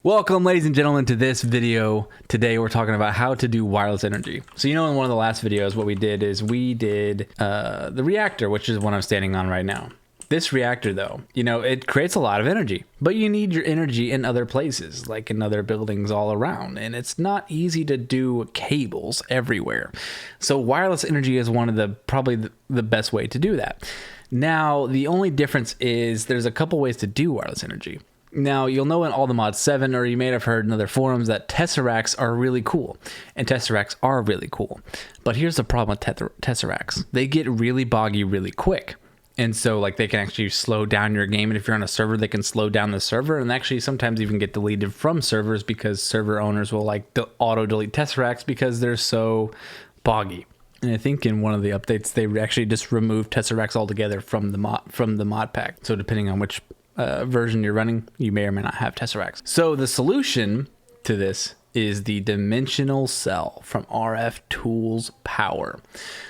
Welcome, ladies and gentlemen, to this video. Today we're talking about how to do wireless energy. So in one of the last videos, what we did is we did the reactor, which is what I'm standing on right now. This reactor, though, it creates a lot of energy, but you need your energy in other places, like in other buildings all around, and it's not easy to do cables everywhere. So wireless energy is one of probably the best way to do that. Now, the only difference is there's a couple ways to do wireless energy. Now, you'll know in All the Mods 7, or you may have heard in other forums, that Tesseracts are really cool. And Tesseracts are really cool. But here's the problem with Tesseracts. They get really boggy really quick. And so, they can actually slow down your game. And if you're on a server, they can slow down the server. And actually, sometimes even get deleted from servers because server owners will, auto-delete Tesseracts because they're so boggy. And I think in one of the updates, they actually just removed Tesseracts altogether from the mod pack. So depending on which version you're running, you may or may not have Tesseracts. So the solution to this is the dimensional cell from RF Tools Power.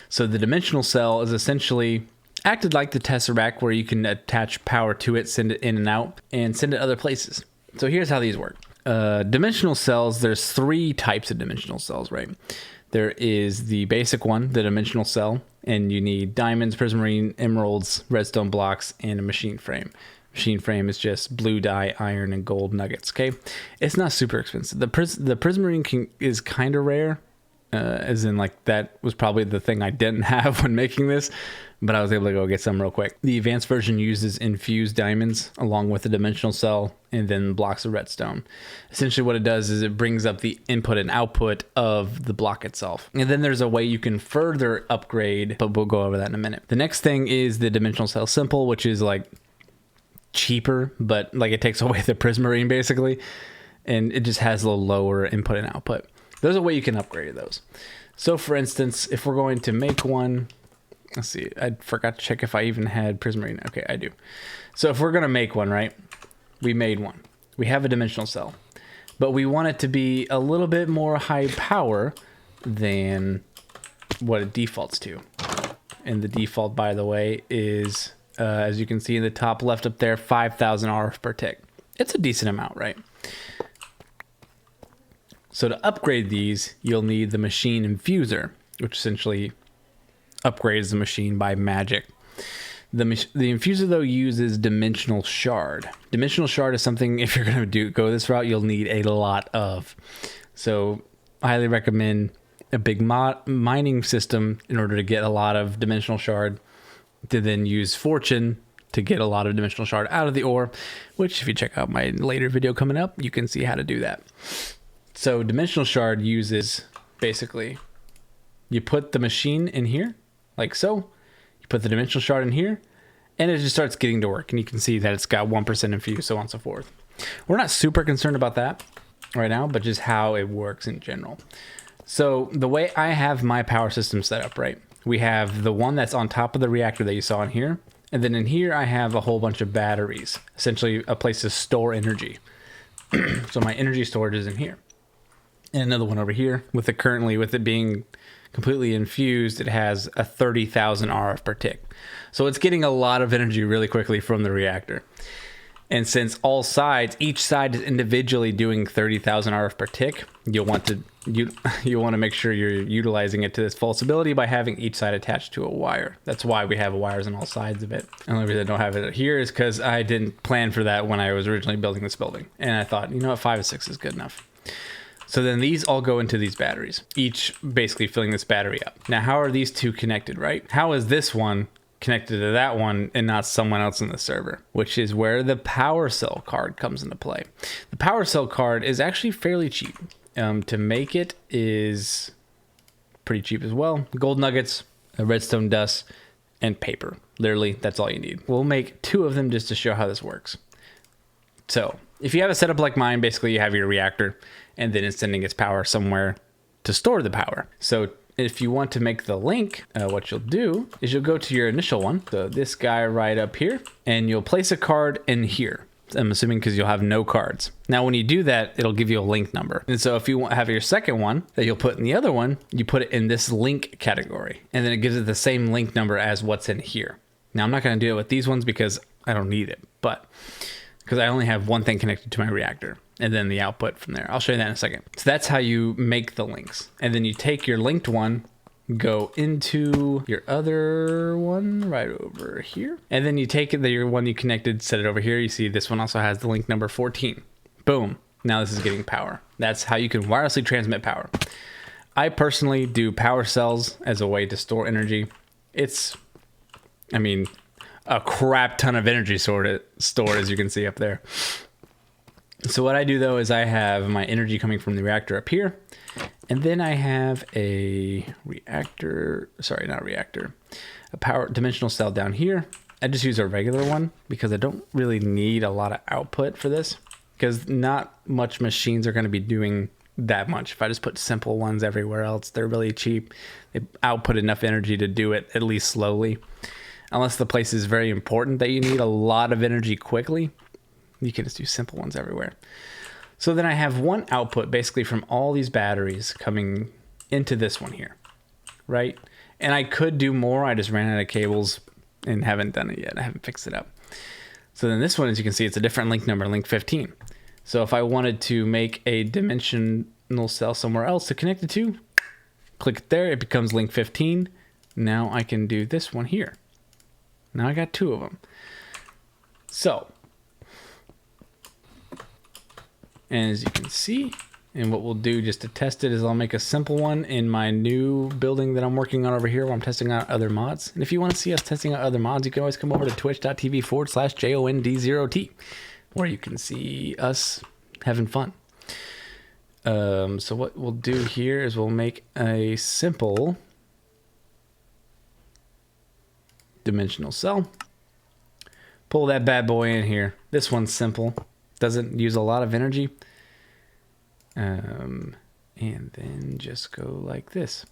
So the dimensional cell is essentially acted like the Tesseract, where you can attach power to it, send it in and out, and send it other places. So here's how these work. Dimensional cells, there's three types of dimensional cells, right? There is the basic one, the dimensional cell, and you need diamonds, prismarine, emeralds, redstone blocks, and a machine frame. Machine frame is just blue dye, iron, and gold nuggets. Okay, it's not super expensive. The prismarine is kind of rare, as in that was probably the thing I didn't have when making this, but I was able to go get some real quick. The advanced version uses infused diamonds along with the dimensional cell and then blocks of redstone. Essentially what it does is it brings up the input and output of the block itself. And then there's a way you can further upgrade, but we'll go over that in a minute. The next thing is the dimensional cell simple, which is cheaper, but it takes away the prismarine basically, and it just has a little lower input and output. There's a way you can upgrade those. So for instance, if we're going to make one, let's see, I forgot to check if I even had prismarine. Okay, I do. So if we're going to make one, right, we made one. We have a dimensional cell, but we want it to be a little bit more high power than what it defaults to. And the default, by the way, is as you can see in the top left up there, 5,000 RF per tick. It's a decent amount, right? So to upgrade these, you'll need the machine infuser, which essentially upgrades the machine by magic. The infuser, though, uses dimensional shard. Dimensional shard is something, if you're going to go this route, you'll need a lot of. So I highly recommend a big mining system in order to get a lot of dimensional shard, to then use fortune to get a lot of dimensional shard out of the ore, which if you check out my later video coming up, you can see how to do that. So dimensional shard uses, basically, you put the machine in here, like so, you put the dimensional shard in here, and it just starts getting to work, and you can see that it's got 1% infused, so on and so forth. We're not super concerned about that right now, but just how it works in general. So the way I have my power system set up, right? We have the one that's on top of the reactor that you saw in here. And then in here, I have a whole bunch of batteries, essentially a place to store energy. So my energy storage is in here. And another one over here with it being completely infused, it has a 30,000 RF per tick. So it's getting a lot of energy really quickly from the reactor. And since each side is individually doing 30,000 RF per tick, you'll want to make sure you're utilizing it to its fullest ability by having each side attached to a wire. That's why we have wires on all sides of it. The only reason I don't have it here is because I didn't plan for that when I was originally building this building. And I thought, 5 or 6 is good enough. So then these all go into these batteries, each basically filling this battery up. Now, how are these two connected, right? How is this one connected to that one and not someone else in the server, which is where the power cell card comes into play. The power cell card is actually fairly cheap. To make it is pretty cheap as well. Gold nuggets, redstone dust, and paper. Literally, that's all you need. We'll make 2 of them just to show how this works. So if you have a setup like mine, basically you have your reactor and then it's sending its power somewhere to store the power. So if you want to make the link, what you'll do is you'll go to your initial one, so this guy right up here, and you'll place a card in here. I'm assuming because you'll have no cards. Now, when you do that, it'll give you a link number. And so if you have your second one that you'll put in the other one, you put it in this link category, and then it gives it the same link number as what's in here. Now, I'm not going to do it with these ones because I don't need it, but because I only have one thing connected to my reactor. and then the output from there. I'll show you that in a second. So that's how you make the links. And then you take your linked one, go into your other one right over here. And then you take your one you connected, set it over here. You see this one also has the link number 14. Boom. Now this is getting power. That's how you can wirelessly transmit power. I personally do power cells as a way to store energy. It's, I mean, a crap ton of energy stored as you can see up there. So what I do though is I have my energy coming from the reactor up here, and then I have a a power dimensional cell down here. I just use a regular one because I don't really need a lot of output for this, because not much machines are going to be doing that much. If I just put simple ones everywhere else, they're really cheap. They output enough energy to do it at least slowly. Unless the place is very important that you need a lot of energy quickly, you can just do simple ones everywhere. So then I have one output basically from all these batteries coming into this one here, right? And I could do more. I just ran out of cables and haven't done it yet. I haven't fixed it up. So then this one, as you can see, it's a different link number, link 15. So if I wanted to make a dimensional cell somewhere else to connect it to, click it there, it becomes link 15. Now I can do this one here. Now I got two of them. So, and as you can see, and what we'll do just to test it is I'll make a simple one in my new building that I'm working on over here where I'm testing out other mods. And if you want to see us testing out other mods, you can always come over to twitch.tv/JOND0T, where you can see us having fun. So what we'll do here is we'll make a simple dimensional cell. Pull that bad boy in here. This one's simple. Doesn't use a lot of energy. And then just go like this.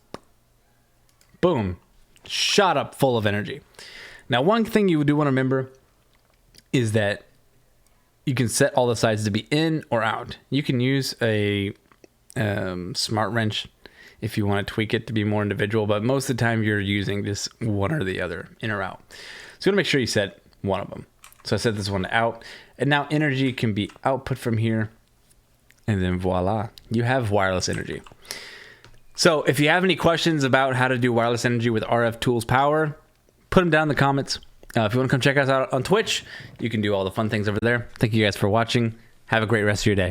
Boom. Shot up full of energy. Now, one thing you do want to remember is that you can set all the sides to be in or out. You can use a smart wrench if you want to tweak it to be more individual, but most of the time you're using just one or the other, in or out. So you want to make sure you set one of them. So I set this one to out, and now energy can be output from here, and then voila, you have wireless energy. So if you have any questions about how to do wireless energy with RF Tools Power, put them down in the comments. If you want to come check us out on Twitch, you can do all the fun things over there. Thank you guys for watching. Have a great rest of your day.